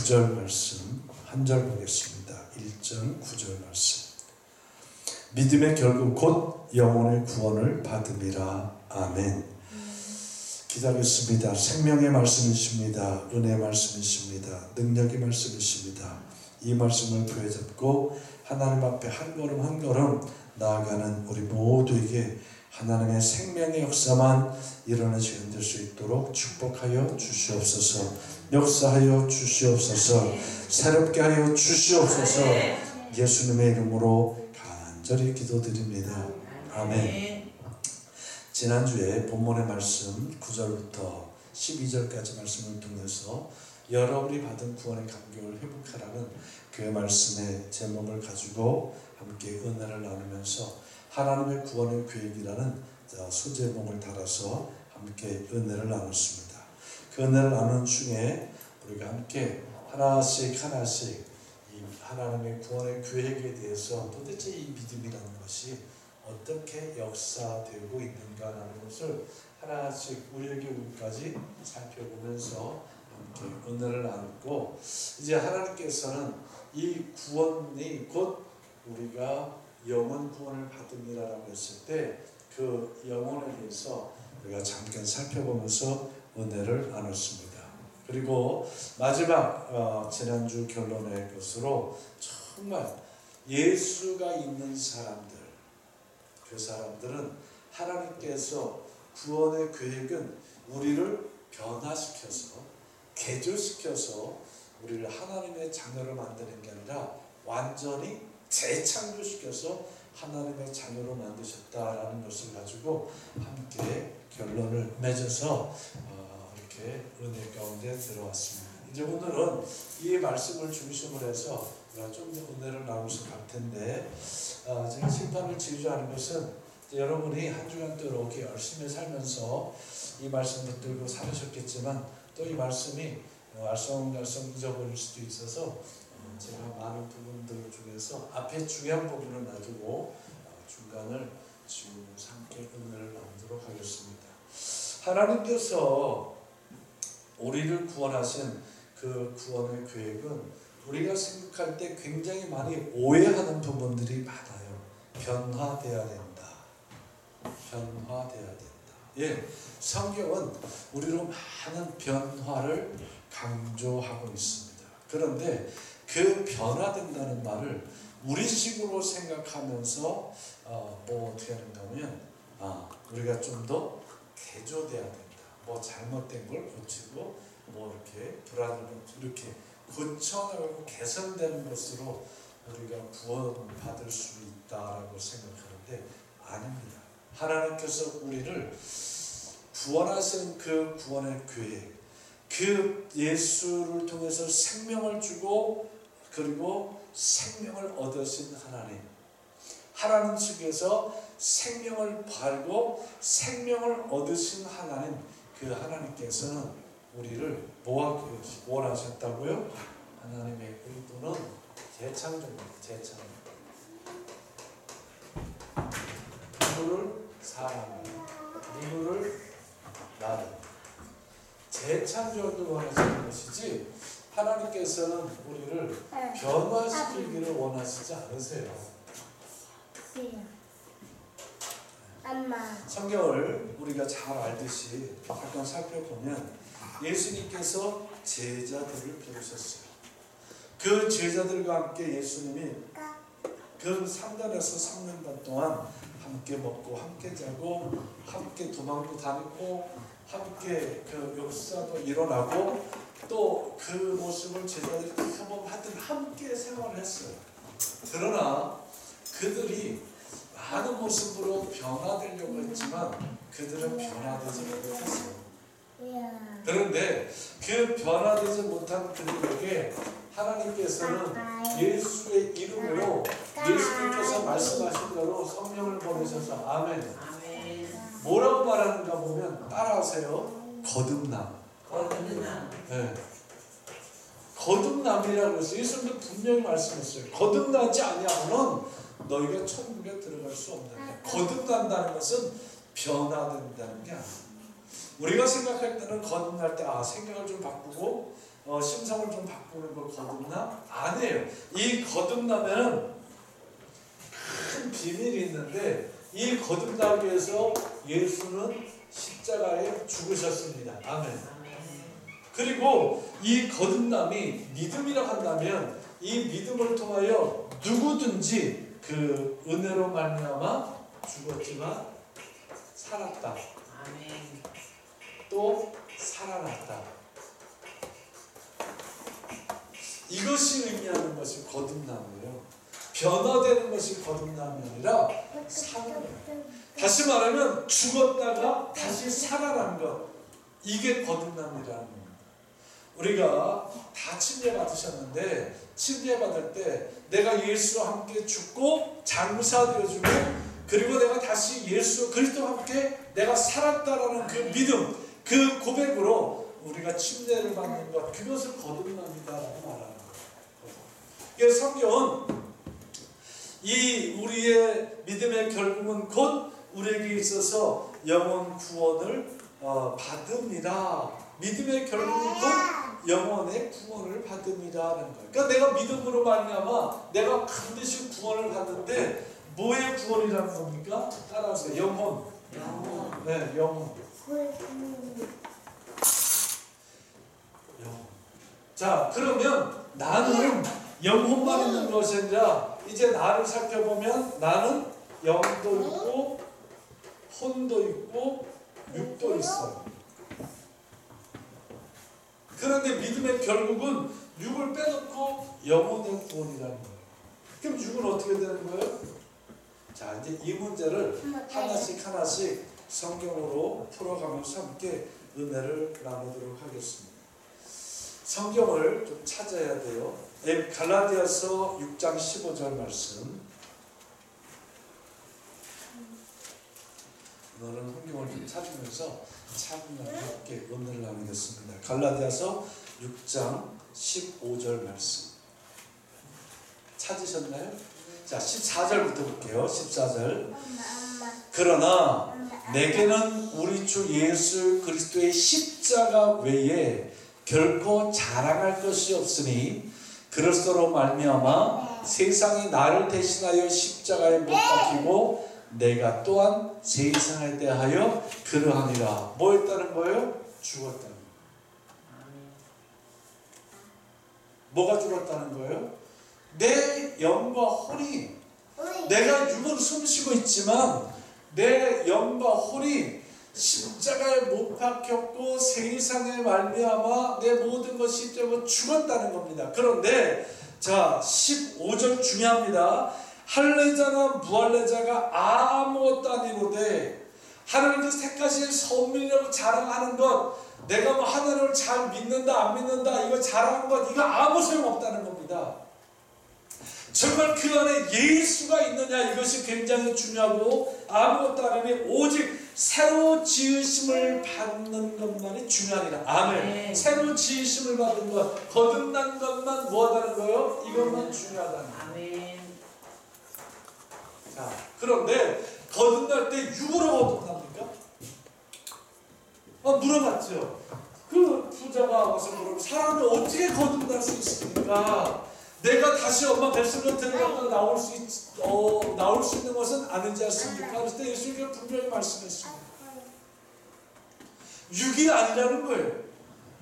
9절 말씀 한 절 보겠습니다. 1절 9절 말씀. 믿음의 결국 곧 영혼의 구원을 받음이라. 아멘. 기다렸습니다. 생명의 말씀이십니다. 은혜의 말씀이십니다. 능력의 말씀이십니다. 이 말씀을 부여잡고 하나님 앞에 한 걸음 한 걸음 나아가는 우리 모두에게 하나님의 생명의 역사만 일어나는 시간 될 수 있도록 축복하여 주시옵소서. 역사하여 주시옵소서. 새롭게 하여 주시옵소서. 예수님의 이름으로 간절히 기도드립니다. 아멘. 지난주에 본문의 말씀 9절부터 12절까지 말씀을 통해서 여러분이 받은 구원의 감격을 회복하라는 그 말씀의 제목을 가지고 함께 은혜를 나누면서 하나님의 구원의 계획이라는 소제목을 달아서 함께 은혜를 나눴습니다. 그 은혜를 나누는 중에 우리가 함께 하나씩 이 하나님의 구원의 계획에 대해서 도대체 이 믿음이라는 것이 어떻게 역사되고 있는가라는 것을 하나씩 우리에게 우리까지 살펴보면서 함께 은혜를 나누고, 이제 하나님께서는 이 구원이 곧 우리가 영혼 구원을 받음이라고 했을 때 그 영혼에 대해서 우리가 잠깐 살펴보면서 은혜를 나눴습니다. 그리고 마지막 지난주 결론의 것으로 정말 예수가 있는 사람들, 그 사람들은 하나님께서 구원의 계획은 우리를 변화시켜서 개조시켜서 우리를 하나님의 자녀로 만드는 게 아니라 완전히 재창조시켜서 하나님의 자녀로 만드셨다라는 것을 가지고 함께 결론을 맺어서 이렇게 은혜 가운데 들어왔습니다. 이제 오늘은 이 말씀을 중심으로 해서 좀 더 은혜를 나누면서 갈 텐데, 제가 심판을 지휘하는 것은 여러분이 한 주간 또 이렇게 열심히 살면서 이 말씀 붙들고 살으셨겠지만 또 이 말씀이 알쏭달쏭 잊어버릴 수도 있어서 제가 많은 부분들 중에서 앞에 중요한 부분을 놔두고 중간을 지금 함께 은혜를 나누도록 하겠습니다. 하나님께서 우리를 구원하신 그 구원의 계획은 우리가 생각할 때 굉장히 많이 오해하는 부분들이 많아요. 변화되어야 된다. 변화되어야 된다. 예, 성경은 우리로 많은 변화를 강조하고 있습니다. 그런데 그 변화된다는 말을 우리식으로 생각하면서 어떻게 하는가 하면 우리가 좀 더 개조돼야 된다. 잘못된 걸 고치고 이렇게 불안한 걸 이렇게 고쳐나가고 개선되는 것으로 우리가 구원받을 수 있다라고 생각하는데 아닙니다. 하나님께서 우리를 구원하신 그 구원의 계획, 그 예수를 통해서 생명을 주고 그리고 생명을 얻으신 하나님 측에서 생명을 받고 생명을 얻으신 하나님, 그 하나님께서는 우리를 원하셨다고요? 하나님의 의도는 재창조입니다. 재창조. 누구를 사랑하며 누구를 나를 재창조를 원하시는 것이지, 하나님께서는 우리를 변화시키기를 원하시지 않으세요. 성경을 우리가 잘 알듯이 잠깐 살펴보면 예수님께서 제자들을 부르셨어요. 그 제자들과 함께 예수님이 그 3년에서 3년반 동안 함께 먹고 함께 자고 함께 도망도 다니고 함께 그 역사도 일어나고 또 그 모습을 제자들이 경험하듯 함께 생활을 했어요. 그러나 그들이 많은 모습으로 변화되려고 했지만 그들은 변화되지 못했어요. 그런데 그 변화되지 못한 그들에게 하나님께서는 예수의 이름으로 예수님께서 말씀하신 대로 성령을 보내셔서 아멘. 뭐라고 말하는가 보면 따라하세요. 거듭남. 네. 거듭남이라고 해서 예수님도 분명히 말씀했어요. 거듭나지 아니하면 너희가 천국에 들어갈 수 없는데, 거듭난다는 것은 변화된다는 게 아니에요. 우리가 생각할 때는 거듭날 때 생각을 좀 바꾸고 심성을 좀 바꾸는 거 거듭남? 아니에요. 이 거듭남에는 큰 비밀이 있는데 이 거듭나기 위해서 예수는 십자가에 죽으셨습니다. 아멘. 그리고 이 거듭남이 믿음이라고 한다면 이 믿음을 통하여 누구든지 그 은혜로 말미암아 죽었지만 살았다. 아멘. 또 살아났다. 이것이 의미하는 것이 거듭남이에요. 변화되는 것이 거듭남이 아니라 살아나요. 다시 말하면 죽었다가 다시 살아난 것, 이게 거듭남이라는 겁니다. 우리가 다 침례 받으셨는데 침례 받을 때 내가 예수와 함께 죽고 장사되어주고 그리고 내가 다시 예수 그리스도와 함께 내가 살았다라는 그 믿음, 그 고백으로 우리가 침례를 받는 것, 그것을 거듭납니다라고 말하는 거예요. 그래서 성경은 이 우리의 믿음의 결국은 곧 우리에게 있어서 영혼 구원을 받음이라. 믿음의 결국은 곧 영혼의 구원을 받음이라는 거예요. 그러니까 내가 믿음으로 말미암아 내가 반드시 구원을 받는데 뭐의 구원이라는 겁니까? 따라하세요. 영혼. 네, 영혼. 영혼. 자, 그러면 나는 영혼만 있는 것이 아니라 이제 나를 살펴보면 나는 영도 있고 혼도 있고 육도 있어요. 그런데 믿음의 결국은 육을 빼놓고 영혼의 구원이라는 거예요. 그럼 육은 어떻게 되는 거예요? 자, 이제 이 문제를 하나씩 하나씩 성경으로 풀어가면서 함께 은혜를 나누도록 하겠습니다. 성경을 좀 찾아야 돼요. 갈라디아서 6장 15절 말씀. 너는 성경을 좀 찾으면서 차분하게 함께 은혜를 나누겠습니다. 갈라디아서 6장 15절 말씀. 찾으셨나요? 자, 14절부터 볼게요. 14절. 그러나 내게는 우리 주 예수 그리스도의 십자가 외에 결코 자랑할 것이 없으니 그리스도로 말미암아 세상이 나를 대신하여 십자가에 못 박히고 내가 또한 세상에 대하여 그러하니라. 뭐 했다는 거예요? 죽었다는 거예요. 뭐가 죽었다는 거예요? 내 영과 혼이, 내가 육은 숨쉬고 있지만 내 영과 혼이 십자가에 못 박혔고 세상에 말미암아 내 모든 것이 십자가에 죽었다는 겁니다. 그런데 자 15절 중요합니다. 할례자나 무할례자가 아무것도 아니로되 하나님께 택하신 선민이라고 자랑하는 것, 내가 뭐 하나님을 잘 믿는다 안 믿는다 이거 자랑하는 것, 이거 아무 소용없다는 겁니다. 정말 그 안에 예수가 있느냐, 이것이 굉장히 중요하고 아무것도 아니면 오직 새로 지으심을 받는 것만이 중요하니라. 아멘. 새로 지으심을 받은 것, 거듭난 것만 뭐하다는 거예요? 이것만 중요하다는 거예요. 아멘. 자, 그런데 거듭날 때 육으로 거듭납니까? 물어봤죠. 그 부자가 와서 물어보면 사람이 어떻게 거듭날 수 있습니까? 내가 다시 엄마 뱃속에 들어가서 나올 수 있는 것은 아니지 않습니까? 그럴 때 예수님이 분명히 말씀했습니다. 육이 아니라는 거예요.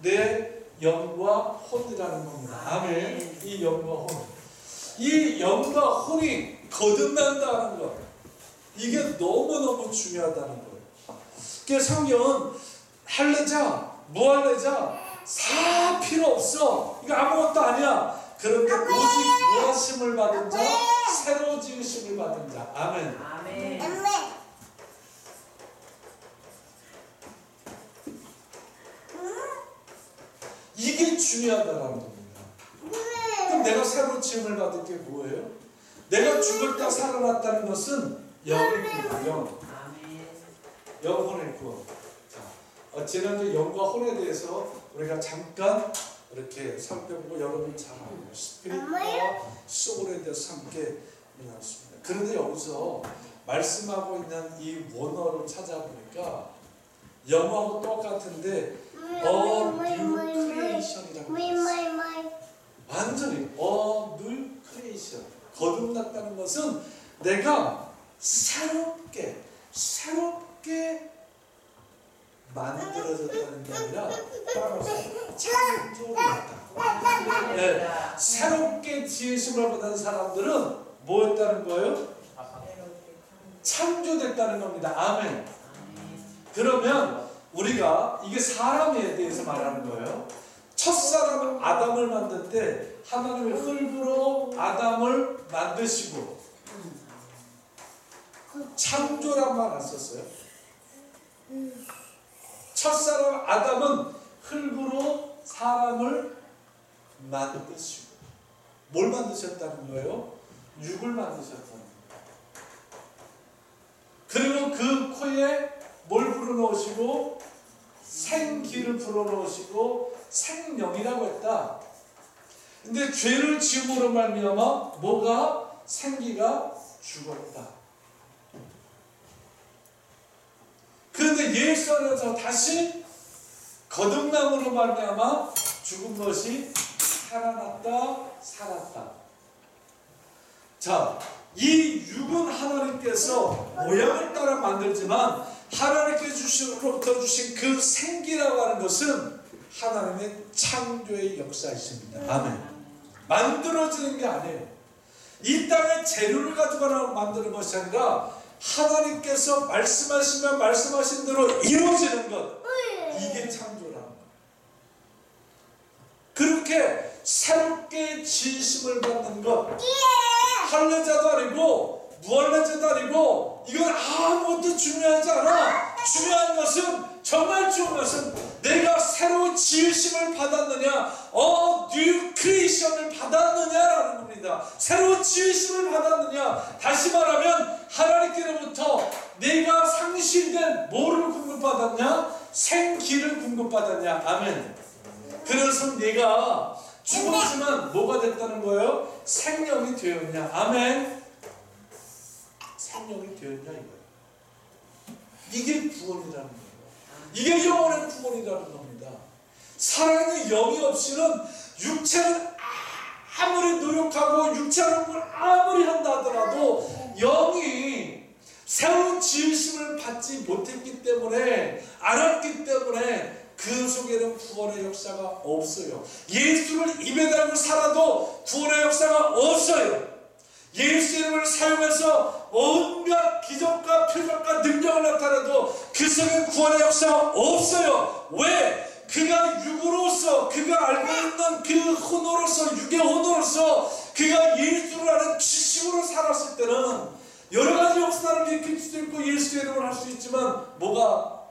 내 영과 혼이라는 겁니다. 아멘. 이 영과 혼. 이 영과 혼이 거듭난다는 것. 이게 너무너무 중요하다는 거예요. 그래서 성경은 할례자, 무할례자 다 필요 없어. 이거 아무것도 아니야. 그런데 오직 모하심을 받은 자, 새로 지으심을 받은 자. 아멘. 아멘. 이게 중요하다는 겁니다. 그럼 내가 새로 지음을 받은 게 뭐예요? 내가 죽었다 살아났다는 것은 영입니다. 영. 영혼의 구원. 자, 지난주 영과 혼에 대해서 우리가 잠깐 이렇게 살펴보고 여러분 잘 알고 스피릿과 소울에 대해서 함께 나눴습니다. 그런데 여기서 말씀하고 있는 이 원어를 찾아보니까 영어하고 똑같은데 new creation이라고 했어요. 완전히 new creation. 거듭났다는 것은 내가 새롭게 만들어졌다는 게 아니라 따라서 창조됐다. 네, 새롭게 지으심을 받은 사람들은 뭐였다는 거예요? 창조됐다는 겁니다. 아멘. 그러면 우리가 이게 사람에 대해서 말하는 거예요. 첫사람 아담을 만들 때 하나님의 흙으로 아담을 만드시고 창조란 말 안 썼어요? 첫사람 아담은 흙으로 사람을 만드시고 뭘 만드셨다는 거예요? 육을 만드셨다는 거예요. 그리고 그 코에 뭘 불어넣으시고 생기를 불어넣으시고 생명이라고 했다. 근데 죄를 지음으로 말미암아 뭐가? 생기가 죽었다. 그런데 예수 안에서 다시 거듭남으로 말미암아 죽은 것이 살았다. 자, 이 육은 하나님께서 모양을 따라 만들지만 하나님께 로부터 주신 그 생기라고 하는 것은 하나님의 창조의 역사이십니다. 아멘. 만들어지는 게 아니에요. 이 땅의 재료를 가지고 만드는 것이 아니라 하나님께서 말씀하시면 말씀하신 대로 이루어지는 것, 이게 창조라는 거예요. 그렇게 새롭게 지으심을 받는 것, 할례자도 아니고 무할례자도 아니고 이건 아무것도 중요하지 않아. 중요한 것은, 정말 중요한 것은 내가 새로 지으심을 받았느냐, new creation을 받았느냐라는 겁니다. 새로 지으심을 받았느냐, 다시 말하면 하나님께로부터 내가 상실된 뭐를 공급받았냐? 생기를 공급받았냐. 아멘. 그래서 내가 죽었지만 뭐가 됐다는 거예요? 생명이 되었냐. 아멘. 생명이 되었냐 이거예요. 이게 구원이라는 거예요. 이게 영원의 구원이라는 겁니다. 살아있는 영이 없이는 육체는 아무리 노력하고 육체는 걸 아무리 한다 하더라도 영이 새로운 지으심을 받지 못했기 때문에, 알았기 때문에 그 속에는 구원의 역사가 없어요. 예수를 입에 달고 살아도 구원의 역사가 없어요. 예수 이름을 사용해서 온갖 기적과 표적과 능력을 나타내도 그 속에 구원의 역사가 없어요. 왜? 그가 육으로서, 그가 알고 있는 그 혼으로서, 육의 혼으로서 그가 예수를 아는 지식으로 살았을 때는 여러 가지 역사를 일으킬 수도 있고 예수 이름을 할 수 있지만 뭐가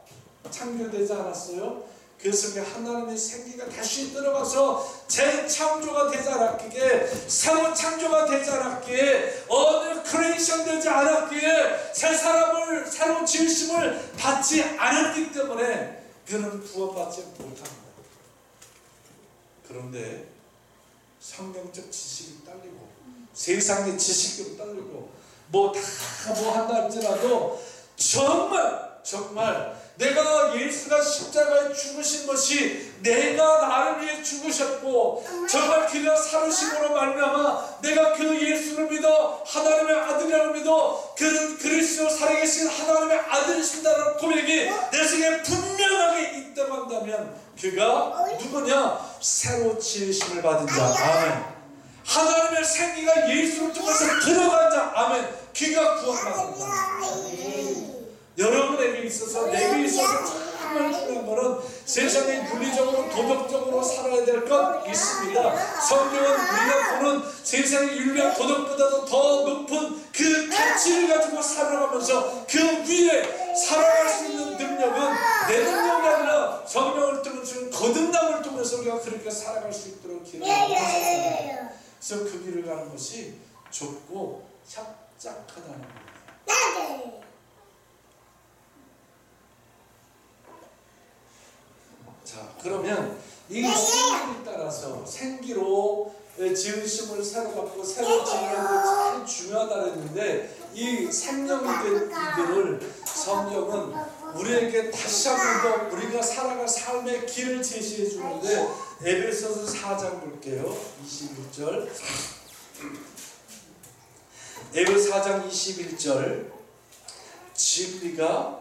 창조되지 않았어요? 그 속에 하나님의 생기가 다시 들어가서 재창조가 되지 않았기에, 새로운 창조가 되지 않았기에, 어느 크리에이션 되지 않았기에, 새 사람을, 새로운 지으심을 받지 않았기 때문에 그는 구원받지 못합니다. 그런데 성경적 지식이 딸리고 세상의 지식도 딸리고 뭐 한다 할지라도 정말 내가 예수가 십자가에 죽으신 것이 내가 나를 위해 죽으셨고 정말 그가 살으심으로 말미암아 내가 그 예수를 믿어 하나님의 아들이라고 믿어 그는 그리스도 살아계신 하나님의 아들이신다는 고백이 내 속에 분명하게 있다고 한다면 그가 누구냐? 새로 지으심을 받은 자. 아멘. 하나님의 생기가 예수를 통해서 들어간 자. 아멘. 그가 구원받은 자. 여러분에게 있어서, 내게 있어서 정말 중요한 것은 세상에 윤리적으로 도덕적으로 살아야 될 것 있습니다. 성경은 우리가 보는 세상의 윤리와 도덕보다도 더 높은 그 가치를 가지고 살아가면서 그 위에 살아갈 수 있는 능력은 내 능력이 아니라 성령을 통해서 거듭남을 통해서 우리가 그렇게 살아갈 수 있도록 기도하고 있습니다. 그래서 그 길을 가는 것이 좁고 협착하다는 겁니다. 자, 그러면 이 생기를 따라서 생기로 지으심을 새로 받고 새로 지으는 게 참 중요하다 했는데 이 생명이 된 이들을 성경은 우리에게 다시 한 번 더 우리가 살아갈 삶의 길을 제시해 주는데 에베소서 4장 볼게요. 21절. 에베소 4장 21절. 진리가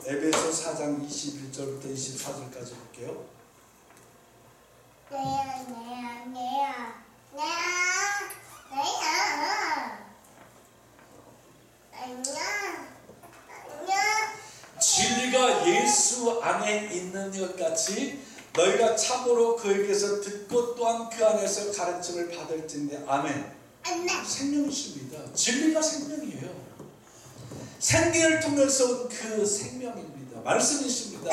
에베소 4장 21절부터 24절까지 볼게요. 진리가 예수 안에 있는 것 같이 너희가 참으로 그에게서 듣고 또한 그 안에서 가르침을 받을진대. 아멘. 생명이십니다. 진리가 생명이에요. 생기를 통해서 온 그 생명입니다. 말씀이십니다.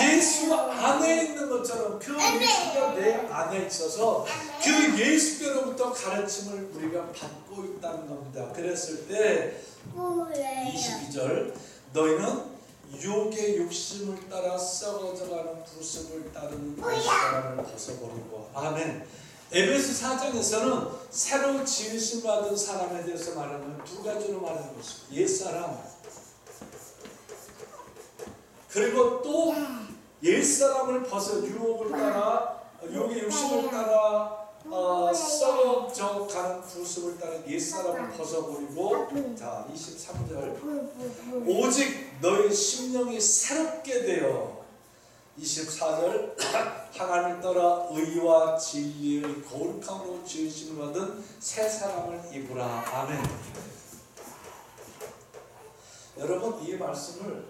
예수 안에 있는 것처럼 그 예수가 내 안에 있어서 그 예수께로부터 가르침을 우리가 받고 있다는 겁니다. 그랬을 때 22절 너희는 유혹의 욕심을 따라 썩어져가는 부습을 따르는 사람을 벗어버리고. 아멘. 에베소 4장에서는 새로 지으심 받은 사람에 대해서 말하는 두 가지로 말하는 것입니다. 옛사람 그리고 또 옛사람을 벗어 유혹을 따라 유혹의 욕심을 따라 썩어져 가는 부습을 따라 옛사람을 벗어버리고. 자 23절 오직 너희 심령이 새롭게 되어. 24절 하나님을 따라 의와 진리의 거룩함으로 지으심을 받은 새 사람을 입으라. 아멘. 여러분 이 말씀을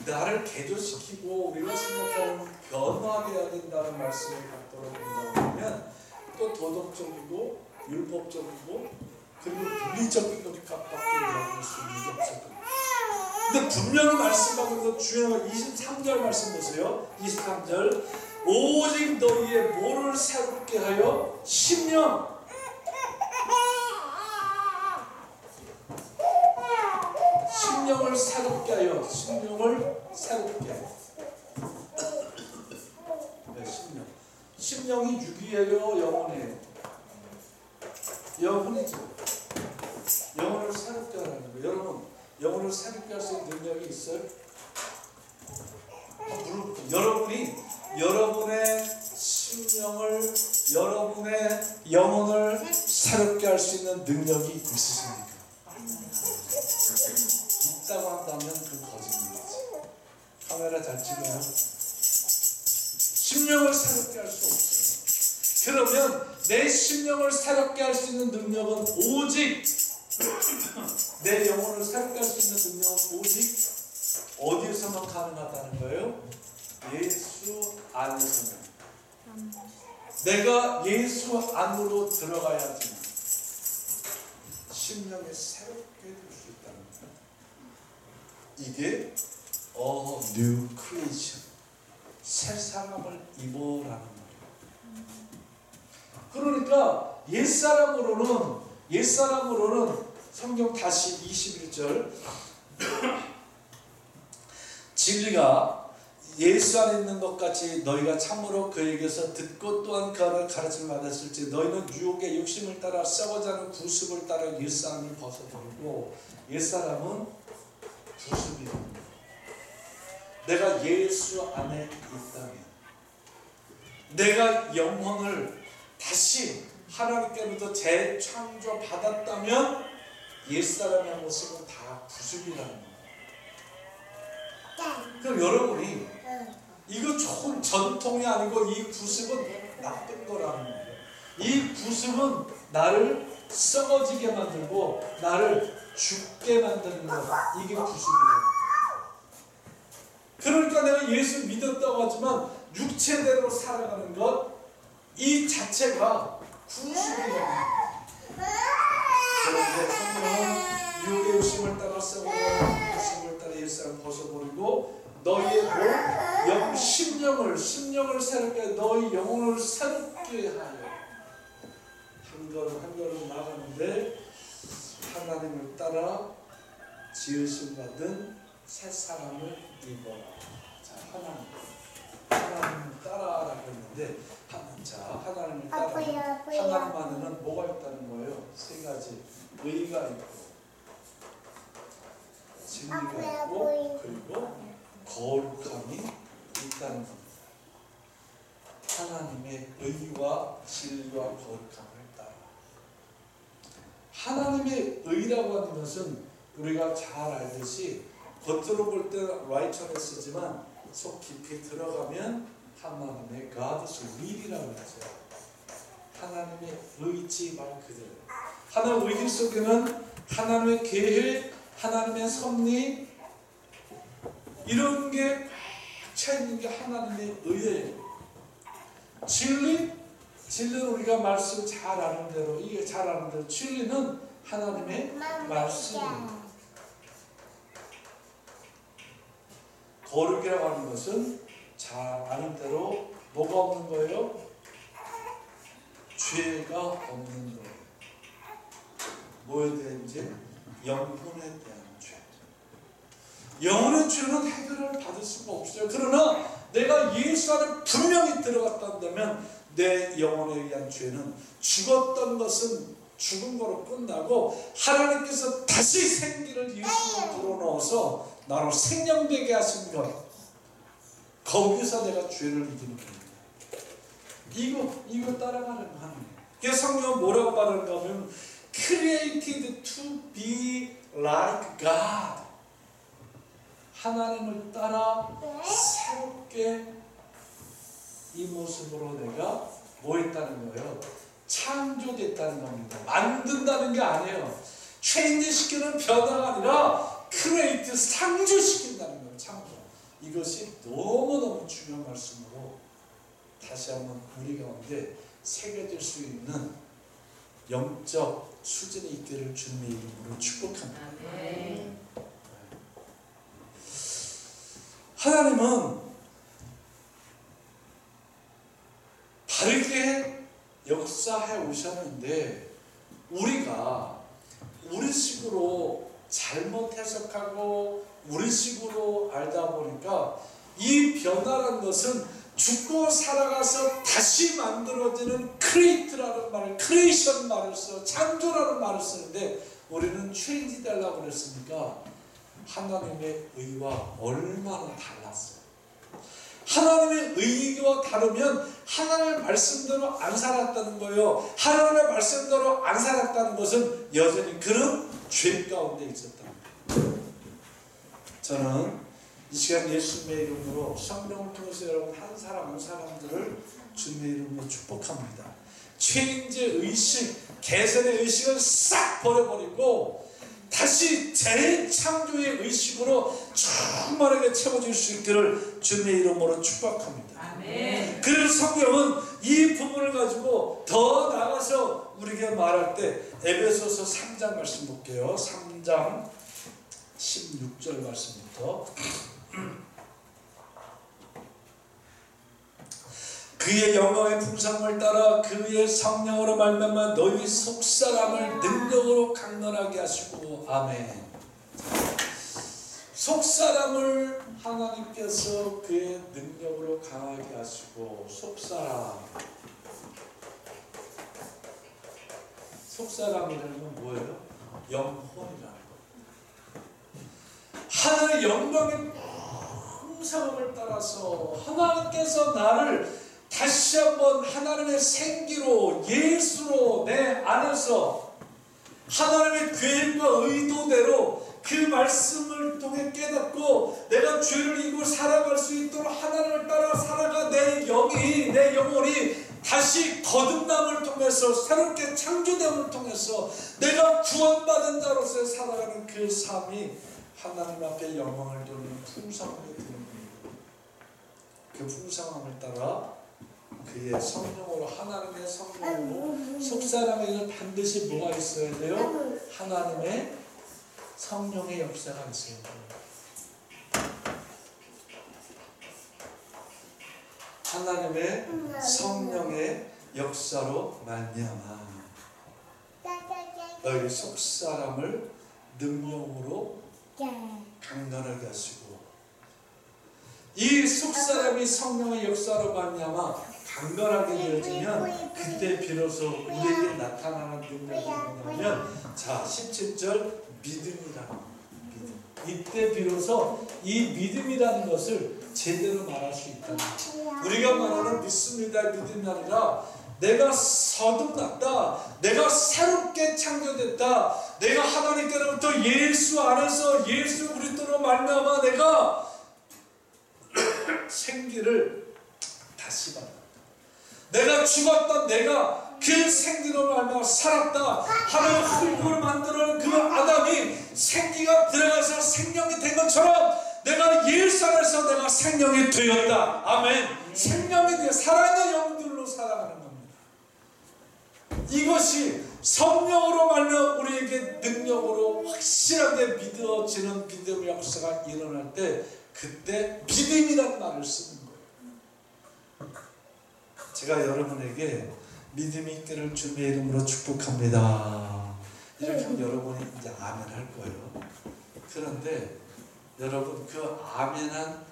나를 개조시키고 우리가 생각하는 변화되어야 해야 된다는 말씀을 갖도록 본다면 또 도덕적이고 율법적이고 그리고 윤리적인 것밖에 이야기할 수 있는 게 없을 겁니다. 근데 분명히 말씀하고 있는 중요한 23절 말씀 보세요. 23절 오직 너희의 뭐를 새롭게 하여 심령을 새롭게 하여. 심령을 새롭게 하여. 네, 심령이 육이에요, 영혼이에요? 영혼이죠. 영혼을 새롭게 하는 거예요. 여러분 영혼을 새롭게 할 수 있는 능력이 있어요? 여러분이 여러분의 심령을 여러분의 영혼을 새롭게 할 수 있는 능력이 있으십니까? 있다고 한다면 그 거짓말이지. 카메라 잘 찍어요. 심령을 새롭게 할 수 없어요. 그러면 내 심령을 새롭게 할 수 있는 능력은 오직 내 영혼을 새롭게 할 수 있는 능력은 오직 어디에서만 가능하다는 거예요? 예수 안에서만. 내가 예수 안으로 들어가야지 심령이 새롭게 될 수 있다는 거예요. 이게 new creation, 새 사람을 입어라는 거예요. 그러니까 옛사람으로는 성경 다시 21절 진리가 예수 안에 있는 것 같이 너희가 참으로 그에게서 듣고 또한 그 안에 가르침을 받았을지 너희는 유혹의 욕심을 따라 썩어가는 구습을 따라 옛사람을 벗어버리고. 옛사람은 구습입니다. 내가 예수 안에 있다면 내가 영혼을 다시 하나님께로부터 재창조 받았다면 옛사람의 모습은 다 구습이라는 거예요. 그럼 여러분이 이거 좋은 전통이 아니고 이 구습은 나쁜 거라는 거예요. 이 구습은 나를 썩어지게 만들고 나를 죽게 만드는 것. 이게 구습이에요. 그러니까 내가 예수 믿었다고 하지만 육체대로 살아가는 것, 이 자체가 구습이에요. 그런데 성경은 유혹의 욕심을 따라 썩어가는 구습을 따라 옛사람 벗어버리고 너희의 영 심령을 새롭게 하여 너희 영혼을 새롭게 하여. 한 걸음 한 걸음 나가는데 하나님을 따라 지으심 받은 새 사람을 입어라. 자, 하나님을 따라라고 했는데 하나님을 따라 하나님 안에는 뭐가 있다는 거예요? 세 가지. 의가 있고 진리가 있고 그리고 거룩함이 있다는 겁니다. 하나님의 의와 진리와 거룩함을 따라. 하나님의 의라고 하는 것은 우리가 잘 알듯이 겉으로 볼 때는 righteousness지만 속 깊이 들어가면 하나님의 God's will이라고 하죠. 하나님의 의지 말 그대로. 하나님의 의지 속에는 하나님의 계획, 하나님의 섭리 이런 게 차 있는 게 하나님의 의예요. 진리는 우리가 말씀 잘 아는 대로 이게 잘 아는 대로 진리는 하나님의 말씀입니다. 거룩이라고 하는 것은 잘 아는 대로 뭐가 없는 거예요? 죄가 없는 거예요. 뭐에 대한 죄? 영혼에 대한 죄. 영혼의 죄는 해결을 받을 수가 없어요. 그러나 내가 예수 안에 분명히 들어갔다면 내 영혼에 의한 죄는 죽었던 것은 죽은 거로 끝나고 하나님께서 다시 생기를 예수로 불어넣어서 나로 생명되게 하신 것, 거기서 내가 죄를 이기는 겁니다. 이거 따라가는 거 하는 거예요. 그래서 성경은 뭐라고 말하는가 하면 created to be like God. 하나님을 따라 새롭게 이 모습으로 내가 뭐 했다는 거예요? 창조됐다는 겁니다. 만든다는 게 아니에요. 체인지 시키는 변화가 아니라 크리에이트, 창조시킨다는 거예요. 창조. 이것이 너무너무 중요한 말씀으로 다시 한번 우리 가운데 새겨질 수 있는 영적 수준이 있기를 주님의 이름으로 축복합니다. 아멘. 하나님은 바르게 역사해 오셨는데 우리가 우리식으로 잘못 해석하고 우리식으로 알다 보니까 이 변화라는 것은 죽고 살아가서 다시 만들어지는 크리에이트라는 말을, 크리에이션 말을 써, 창조라는 말을 쓰는데 우리는 체인지 되려고 그랬으니까 하나님의 의와 얼마나 달랐어요. 하나님의 의와 다르면 하나님의 말씀대로 안 살았다는 거예요. 하나님의 말씀대로 안 살았다는 것은 여전히 그는 죄 가운데 있었다는 거예요. 저는 이 시간 예수님의 이름으로 성령을 통해서 여러분 한 사람 한 사람들을 주님의 이름으로 축복합니다. 체인지 의식, 개선의 의식을 싹 버려버리고 다시 재창조의 의식으로 충만하게 채워질 수 있기를 주님의 이름으로 축복합니다. 아멘. 그래서 성경은 이 부분을 가지고 더 나가서 우리에게 말할 때 에베소서 3장 말씀 볼게요. 3장 16절 말씀부터 그의 영광의 풍성을 따라 그의 성령으로 말미암아 너희 속사람을 능력으로 강건하게 하시고 아멘. 속사람을 하나님께서 그의 능력으로 강하게 하시고 속사람이라는 건 뭐예요? 영혼이라는 거. 하늘의 영광의 풍성함을 따라서 하나님께서 나를 다시 한번 하나님의 생기로 예수로 내 안에서 하나님의 계획과 의도대로 그 말씀을 통해 깨닫고 내가 죄를 이기고 살아갈 수 있도록 하나님을 따라 살아가 내 영혼이 다시 거듭남을 통해서 새롭게 창조됨을 통해서 내가 구원받은 자로서 살아가는 그 삶이 하나님 앞에 영광을 돌리는 풍성함이 되는 겁니다. 그 풍성함을 따라 그의 성령으로 하나님의 성령으로 속사람에게는 반드시 뭐가 있어야 돼요? 하나님의 성령의 역사가 있어야 돼요. 하나님의 성령의 역사로 말미암아 너희 속사람을 능력으로 강건하게 하시고 이 속사람이 성령의 역사로 말미암아 강건하게 되어지면 그때 비로소 우리에게 나타나는 능력이 뭐냐면 자 17절 믿음이라는 믿음. 이때 비로소 이 믿음이라는 것을 제대로 말할 수 있다. 우리가 말하는 믿습니다 믿음이 아니라 내가 거듭났다, 내가 새롭게 창조됐다, 내가 하나님께로부터 예수 안에서 예수 그리스도로 말미암아 내가 생기를 다시 받았다. 내가 죽었던 내가 그 생기로 말미암아 살았다. 하나님 흙으로 만들어낸 그 아담이 생기가 들어가서 생명이 된 것처럼 내가 예수 안에서 내가 생명이 되었다. 아멘. 생명이 되어 살아있는 영들로 살아가는 겁니다. 이것이 성령으로 말미암아 우리에게 능력으로 확실하게 믿어지는 믿음의 역사가 일어날 때 그때 믿음이라는 말을 쓰는 거예요. 제가 여러분에게 믿음이 있기를 주님의 이름으로 축복합니다. 이렇게 하면 여러분이 이제 아멘 할 거예요. 그런데 여러분 그 아멘한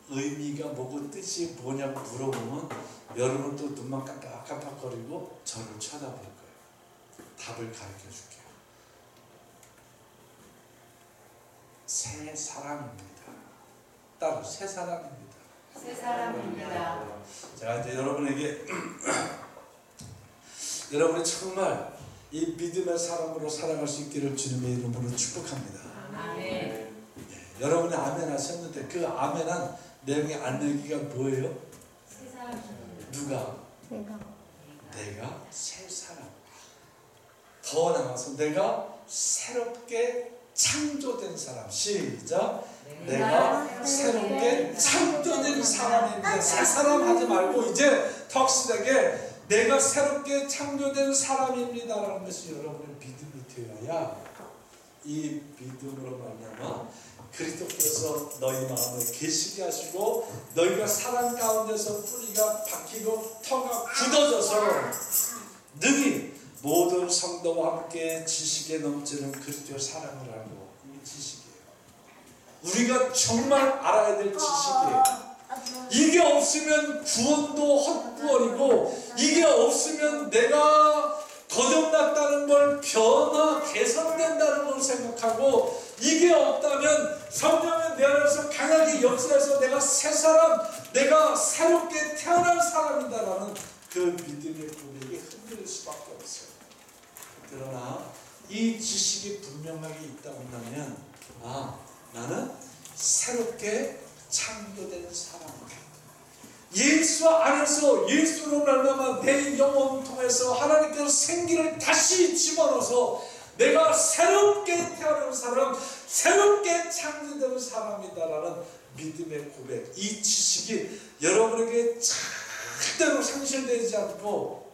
의미가 뭐고 뜻이 뭐냐고 물어보면 여러분 또 눈만 깜빡깜빡거리고 저를 쳐다볼 거예요. 답을 가르쳐 줄게요. 새 사람입니다. 따로 새 사람입니다. 새 사람입니다. 제가 이제 여러분에게 여러분이 정말 이 믿음의 사람으로 살아갈 수 있기를 주님의 이름으로 축복합니다. 아멘. 여러분이 아멘 하셨는데 그 아멘한 내용의 알맹이가 뭐예요? 새 사람입니다. 누가? 내가 새 사람. 더 나아가서 내가 새롭게 창조된 사람. 시작. 내가 새롭게 창조된 사람인데 새 사람 하지 말고 이제 더 확실하게 내가 새롭게 창조된 사람입니다라는 것이 여러분의 믿음이 되어야 이 믿음으로 말미암아 그리스도께서 너희 마음에 계시게 하시고 너희가 사랑 가운데서 뿌리가 박히고 터가 굳어져서 능히 모든 성도와 함께 지식에 넘치는 그리스도의 사랑을 알고 이 지식이에요. 우리가 정말 알아야 될 지식이에요. 이게 없으면 구원도 헛구원이고 이게 없으면 내가 거듭났다는 걸 개선된다는 걸 생각하고 이게 없다면 성령의 내 안에서 강하게 역사해서 내가 새 사람, 내가 새롭게 태어난 사람이다라는 그 믿음의 고백이 흔들릴 수밖에 없어요. 그러나 이 지식이 분명하게 있다 한다면 나는 새롭게 창조된 사람이다. 예수 안에서 예수로 말미암아 내 영혼을 통해서 하나님께서 생기를 다시 집어넣어서 내가 새롭게 태어난 사람, 새롭게 창조된 사람이다라는 믿음의 고백, 이 지식이 여러분에게 절대로 상실되지 않고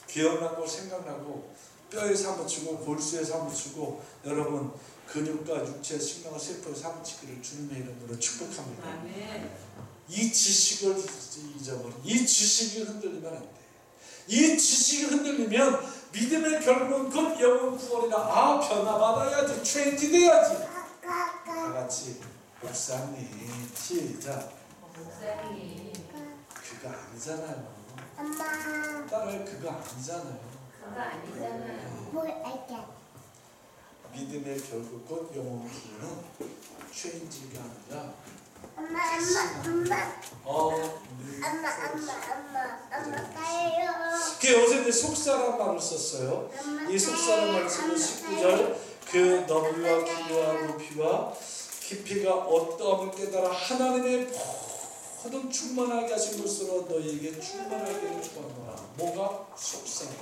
기억나고 생각나고 뼈에 사무치고 골수에 사무치고 여러분 근육과 육체, 생명과 세포에 사무치기를 주님의 이름으로 축복합니다. 아멘. 이 지식을 잊어버려. 이 지식이 흔들리면 안 돼. 이 지식이 흔들리면 믿음의 결국은 곧 영혼 구원이라. 변화받아야지. 트레이티 돼야지. 다 같이 목사님 시작. 목사님. 그거 아니잖아요. 엄마. 따라요. 그거 아니잖아요. 그거 아니잖아요. 뭘 알게? 믿음의 결국 곧 영혼 구원은 트레이티가 아니라 엄마 가요. 그 여기서 이제 속사람 말을 썼어요. 이 속사람 말을 쓰는 19절 그 너비와 길이와 높이와 깊이가 어떠함을 깨달아 하나님의 모든 충만하게 하신 것으로 너희에게 충만하게 주었노라. 뭐가? 속사람.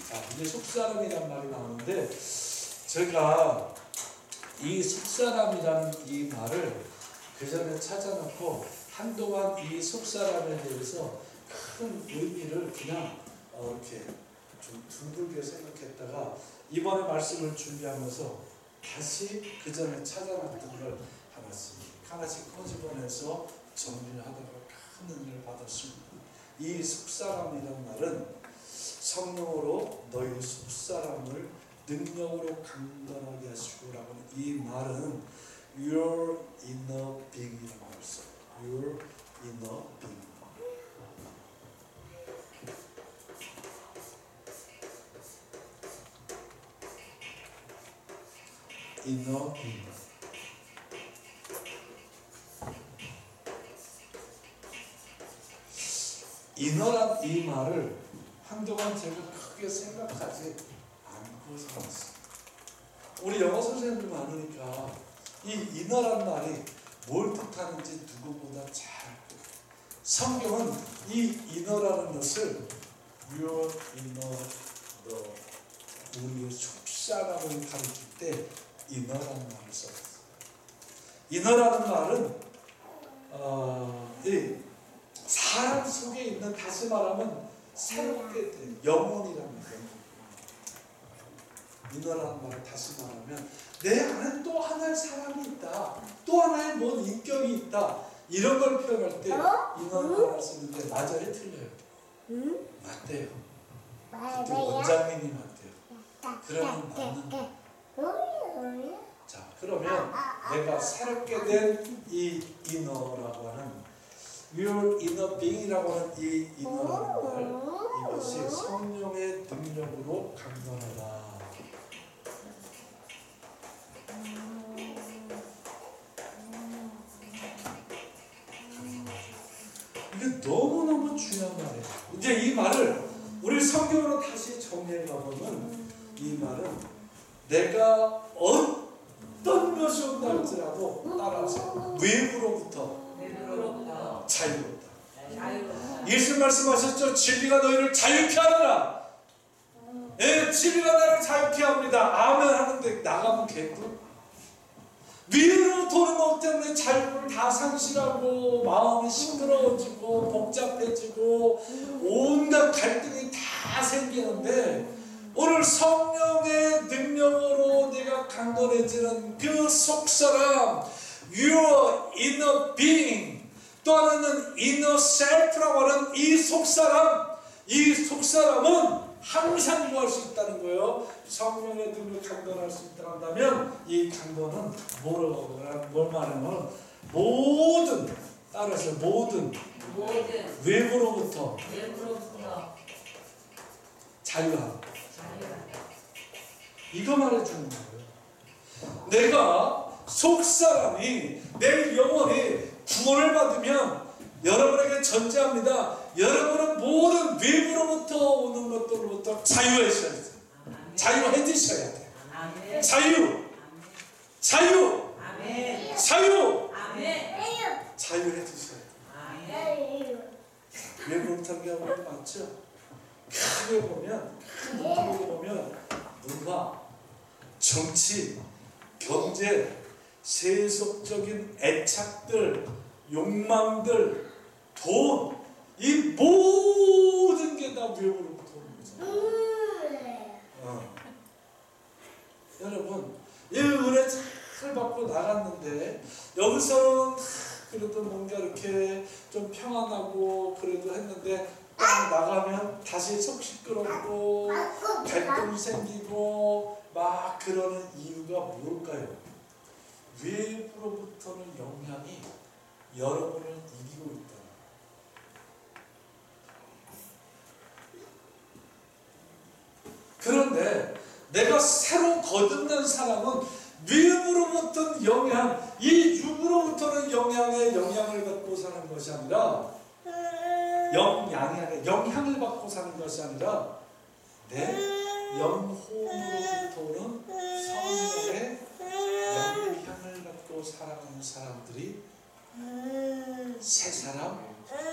자, 이제 속사람이란 말이 나오는데 제가 이 속사람이라는 이 말을 그 전에 찾아놓고 한동안 이 속사람에 대해서 큰 의미를 그냥 이렇게 좀 둥글게 생각했다가 이번에 말씀을 준비하면서 다시 그 전에 찾아놨던 걸 하나씩 꼬집어내서 정리를 하다가 큰 은혜를 받았습니다. 이 속사람이라는 말은 성령으로 너희 속사람을 능력으로 강건하게 하시고라고 하는 이 말은 your inner being이라고 말을 써요. your inner being. inner being. 인어란 이 말을 한동안 제가 크게 생각하지 않고 살았어요. 우리 영어 선생님들 많으니까 이 인어란 말이 뭘 뜻하는지 누구보다 잘 알고, 성경은 이 인어라는 것을 your inner, 우리의 속사람을 가리킬 때 인어라는 말을 썼어요. 인어라는 말은 이 사람 속에 있는, 다시 말하면 새롭게 된 영혼이라는 거예요. 인어라는 말을 다시 말하면 내 안에 또 하나의 사람이 있다, 또 하나의 뭔 인격이 있다, 이런 걸 표현할 때 인어라는 말을 쓰는데 맞아요, 틀려요? 맞대요. 그때 원장님이 맞대요. 그러면 맞는 거예요. 자, 그러면 내가 새롭게 된 이 인어라고 하는 Your inner being이라고 하는 이 인어라는 말, 이것이 성령의 능력으로 강건하다. 이게 너무너무 중요한 말이에요. 이제 이 말을 우리 성경으로 다시 정리해 가보면 이 말은 내가 어떤 것이 온다 할지라도 따라서 외부로부터 자유롭다. 예수 말씀하셨죠? 진리가 너희를 자유케 하느라. 예, 진리가 나를 자유케 합니다. 아멘 하는데 나가면 개꿀? 위로부터 오는 것 때문에 자유를 다 상실하고 마음이 시끄러워지고 복잡해지고 온갖 갈등이 다 생기는데, 오늘 성령의 능력으로 내가 강건해지는 그 속사람, your inner being, 또 하나는 inner self라고 하는 이 속사람, 이 속사람은 항상 뭐 할 수 있다는 거예요? 성령의 능력을 강건할 수 있다 한다면 이 강건은 뭘 말하면 모든, 따라서 모든 외부로부터 자유함, 이거 말해주는 거예요. 내가 속사람이, 내 영혼이 구원을 받으면 여러분에게 전제합니다. 여러분은 모든 외부로부터 오는 것들로부터 자유해져야 돼요. 자유해지셔야 돼요. 자유, 자유, 자유, 자유해지셔야 돼요. 외부로부터 하는 거 맞죠? 크게 보면, 크게 보면 문화, 정치, 경제, 세속적인 애착들, 욕망들, 돈, 이 모든 게 다 외부로부터 오는 거잖아요. 여러분, 이 은혜 잘 받고 나갔는데 여기서는 그래도 뭔가 이렇게 좀 평안하고 그래도 했는데 딱 나가면 다시 속 시끄럽고 갈등 생기고 막 그러는 이유가 뭘까요? 외부로부터는 영향이 여러분을 이기고 있다. 그런데 내가 새로 거듭난 사람은 외부로부터는 영향, 이 육으로부터는 영향을 받고 사는 것이 아니라 영향을 받고 사는 것이 아니라 내 영혼으로부터는 성령의 영향을 받고 살아가는 사람들이 새 사람,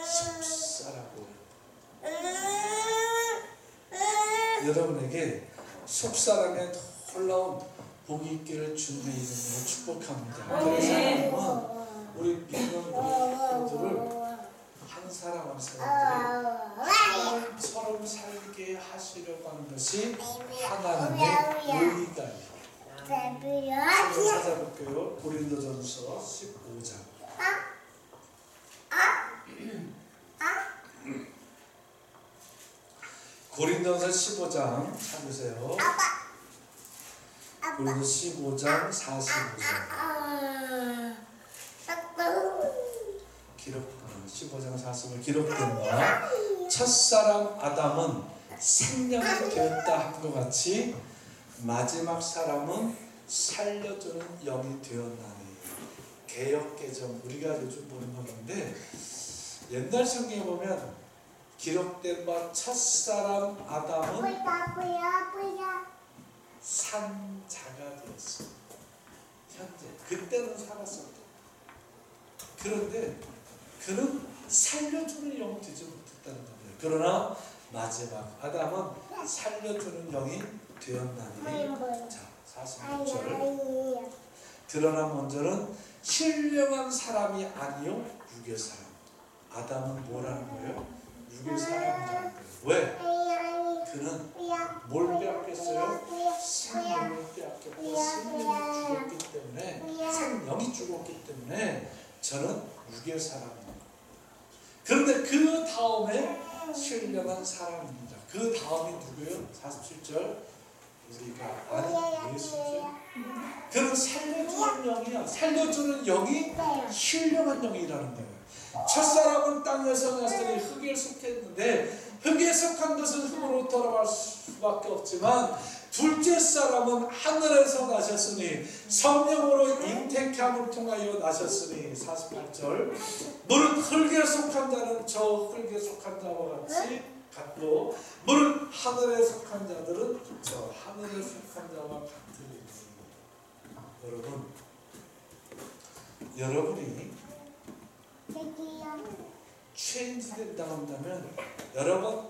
속사라고. 여러분에게 속사람의 놀라운 복이 있기를 주님의 이름으로 축복합니다. 그래서 하나님은 우리 믿는 우리들을 한 사람 한 사람들이 서로 살게 하시려고 하는 것이 하나님의 의의가 있습니다. 찾아볼게요. 고린도전서 15장. 고린도전서 15장 찾으세요. 고린도 15장 45절. 기록 15장 45절 기록된 바 첫사람 아담은 생명이 되었다 한 것 같이 마지막 사람은 살려주는 영이 되었나니. 개역개정, 우리가 요즘 보는 건데 옛날 성경에 보면 기록된 바 첫사람 아담은 뿌야. 산자가 되었어. 현재 그때는 살았었대. 그런데 그는 살려주는 영이 되지 못했다는 거예요. 그러나 마지막 아담은 살려주는 영이 되었나니. 자, 46절. 그러나 먼저는 신령한 사람이 아니요 육의 사람. 아담은 뭐라는 거예요? 육의 사람이라는 거예요. 왜? 그는 뭘 빼앗겼어요? 생명을 빼앗겼고 생명이 죽었기 때문에, 생명이 죽었기 때문에 저는 육의 사람입니다. 그런데 그 다음에 신령한 사람입니다. 그 다음이 누구예요? 47절. 우리가 아는 예수죠. 그는 살려주는 영이야. 살려주는 영이 신령한 영이라는 거예요. 첫사람은 땅에서 났으니 흙에 속했는데 흙에 속한 것은 흙으로 돌아갈 수밖에 없지만 둘째 사람은 하늘에서 나셨으니 성령으로 잉태함을 통하여 나셨으니. 48절. 무릇 흙에 속한 자는 저 흙에 속한 자와 같고 무릇 하늘에 속한 자들은 저 하늘에 속한 자와 같으니. 여러분이 체인지 된다고 한다면 여러분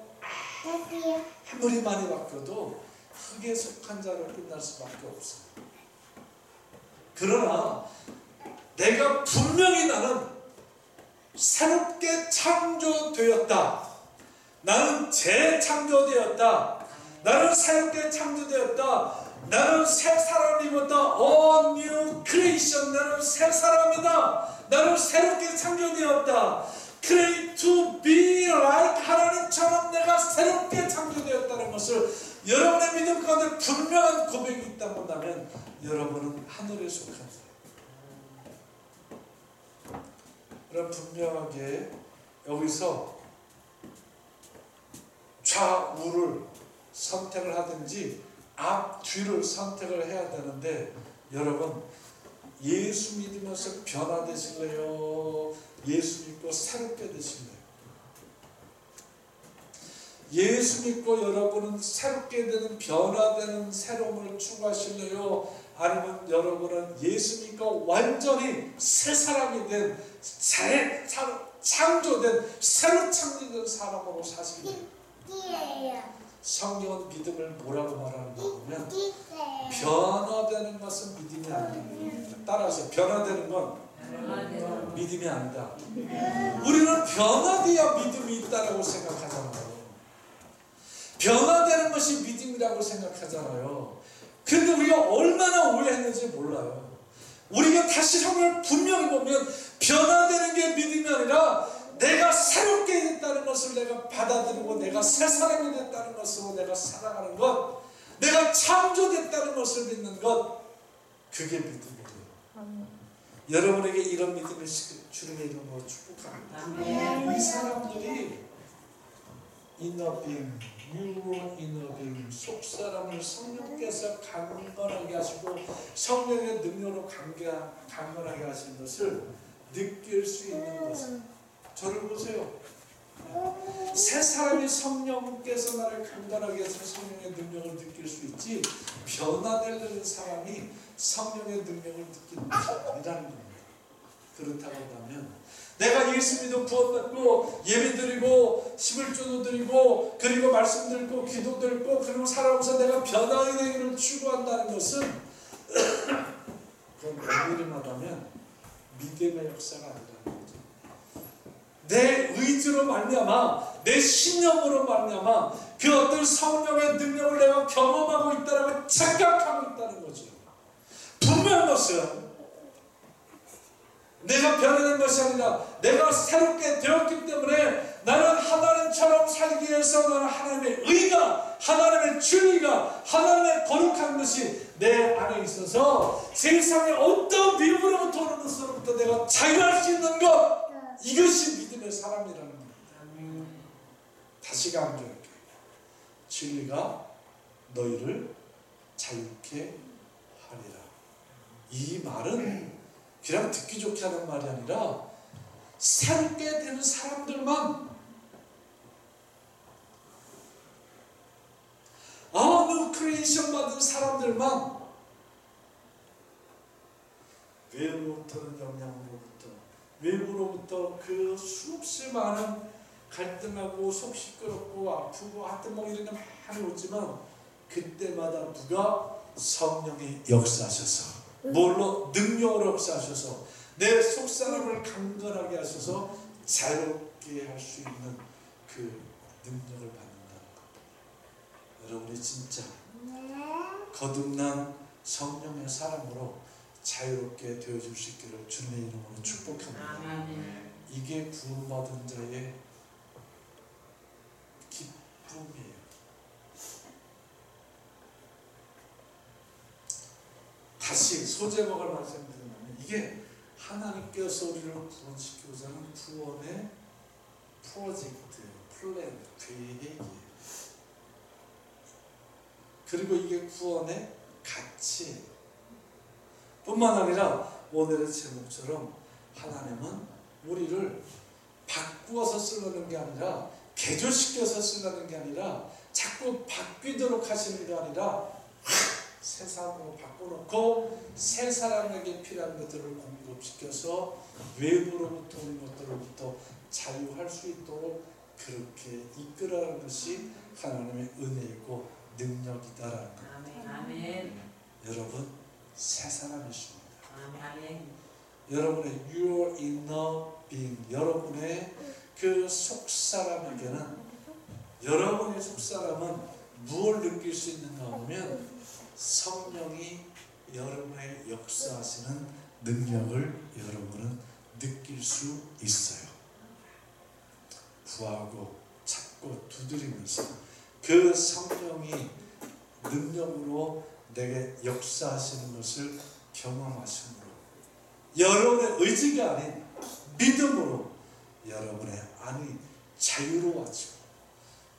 아무리 많이 바뀌어도 흙에 속한 자로 끝날 수밖에 없어요. 그러나 내가 분명히 나는 새롭게 창조되었다. 나는 재창조되었다. 나는 새롭게 창조되었다. 나는 새 사람이었다. All new creation. 나는 새 사람이다. 나는 새롭게 창조되었다. Create to be like 하나님처럼 내가 새롭게 창조되었다는 것을 여러분의 믿음 가운데 분명한 고백이 있다고 한다면 여러분은 하늘에 속한 자예요. 그럼 분명하게 여기서 좌우를 선택을 하든지 앞 뒤를 선택을 해야 되는데 여러분 예수 믿으면서 변화되실래요? 예수 믿고 새롭게 되실래요? 예수 믿고 여러분은 새롭게 되는 변화되는 새로움을 추구하실래요? 아니면 여러분은 예수 믿고 완전히 새 사람이 된 창조된 새로 창조된 사람으로 사실래요? 성경은 믿음을 뭐라고 말하는가 보면 변화되는 것은 믿음이 아닙니다. 따라서 변화되는 건 믿음이 아니다. 우리는 변화돼야 믿음이 있다고 생각하잖아요. 변화되는 것이 믿음이라고 생각하잖아요. 근데 우리가 얼마나 오해했는지 몰라요. 우리가 다시 성경을 분명히 보면 변화되는 게 믿음이 아니라 내가 새롭게 됐다는 것을 내가 받아들이고 내가 새 사람이 됐다는 것으로 내가 살아가는 것, 내가 창조됐다는 것을 믿는 것, 그게 믿음이에요. 여러분에게 이런 믿음을 주님의 이름으로 축복합니다. 이 사람들이 인어빙, 유인어빙, 속사람을 성령께서 강건하게 하시고 성령의 능력으로 강건하게 하신 것을 느낄 수 있는 것은, 저를 보세요. 새 사람이 성령께서 나를 강건하게 해서 성령의 능력을 느낄 수 있지, 변화되는 사람이 성령의 능력을 느끼는 것이 아니라는 겁니다. 그렇다고 한다면 내가 예수 믿어 구원받고 예배드리고 11조도 드리고 그리고 말씀 듣고 기도 듣고 그리고 살아오면서 내가 변화의 되기를 추구한다는 것은 그건 엄밀히말하면 믿음의 역사가 아니라는 거죠. 내 의지로 말미암아 내 신념으로 말미암아 그 어떤 성령의 능력을 내가 경험하고 있다라고 착각하고 있다는 거죠. 분명한 것은 내가 변화된 것이 아니라 내가 새롭게 되었기 때문에 나는 하나님처럼 살기 위해서 나는 하나님의 의가, 하나님의 진리가, 하나님의 거룩한 것이 내 안에 있어서 세상의 어떤 미움으로부터 오는 것으로부터 내가 자유할 수 있는 것, 이것이 믿음의 사람이라는 겁니다. 다시 강조할게요. 진리가 너희를 자유케 하리라. 이 말은 그냥 듣기 좋게 하는 말이 아니라 새롭게 되는 사람들만, new creation 받은 사람들만 외로부터는 영향으로부터, 외부로부터 그 수없이 많은 갈등하고 속 시끄럽고 아프고 하여튼 뭐 이런 게 많이 오지만 그때마다 누가 성령이 역사하셔서, 뭘로? 능력으로 역사하셔서 내 속사람을 강건하게 하셔서 자유롭게 할 수 있는 그 능력을 받는다는 것. 여러분이 진짜 거듭난 성령의 사람으로 자유롭게 되어줄 수 있기를 주님의 이름으로 축복합니다. 이게 구원받은 자의 기쁨이에요. 다시 소제목을 말씀드리면 이게 하나님께서 우리를 구원시키고자 하는 구원의 프로젝트, 플랜, 계획이에요. 그리고 이게 구원의 가치예요. 뿐만 아니라 오늘의 제목처럼 하나님은 우리를 바꾸어서 쓰려는 게 아니라, 개조시켜서 쓰려는 게 아니라, 자꾸 바뀌도록 하시는 게 아니라 새 사람으로 바꿔놓고 새 사람에게 필요한 것들을 공급시켜서 외부로부터 오는 것들로부터 자유할 수 있도록 그렇게 이끌어가는 것이 하나님의 은혜이고 능력이다라는 것. 아멘. 여러분 새 사람이십니다. 아멘. 여러분의 your inner being, 여러분의 그 속사람에게는, 여러분의 속사람은 무엇을 느낄 수 있는가 하면 성령이 여러분의 역사하시는 능력을 여러분은 느낄 수 있어요. 구하고 찾고 두드리면서 그 성령이 능력으로 내게 역사하시는 것을 경험하심으로, 여러분의 의지가 아닌 믿음으로 여러분의 안이 자유로워지고,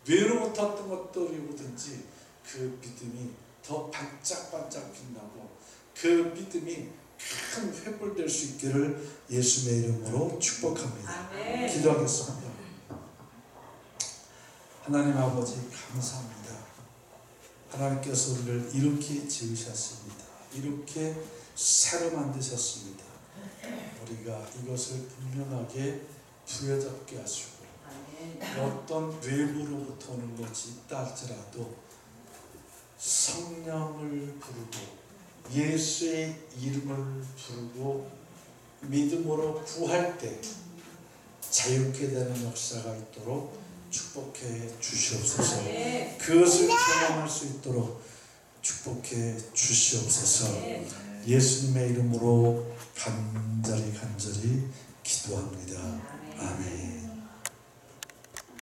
외로부터 어떤 것들이 오든지 그 믿음이 더 반짝반짝 빛나고 그 믿음이 큰 횃불 될 수 있기를 예수의 이름으로 축복합니다. 아멘. 기도하겠습니다. 하나님 아버지 감사합니다. 하나님께서 우리를 이렇게 지으셨습니다. 이렇게 새로 만드셨습니다. 우리가 이것을 분명하게 부여잡게 하시고, 어떤 외부로부터 오는 것이 있다 할지라도 성령을 부르고 예수의 이름을 부르고 믿음으로 구할 때 자유케 되는 역사가 있도록 축복해 주시옵소서. 그것을 경험할 수 있도록 축복해 주시옵소서. 예수님의 이름으로 간절히 기도합니다. 아멘.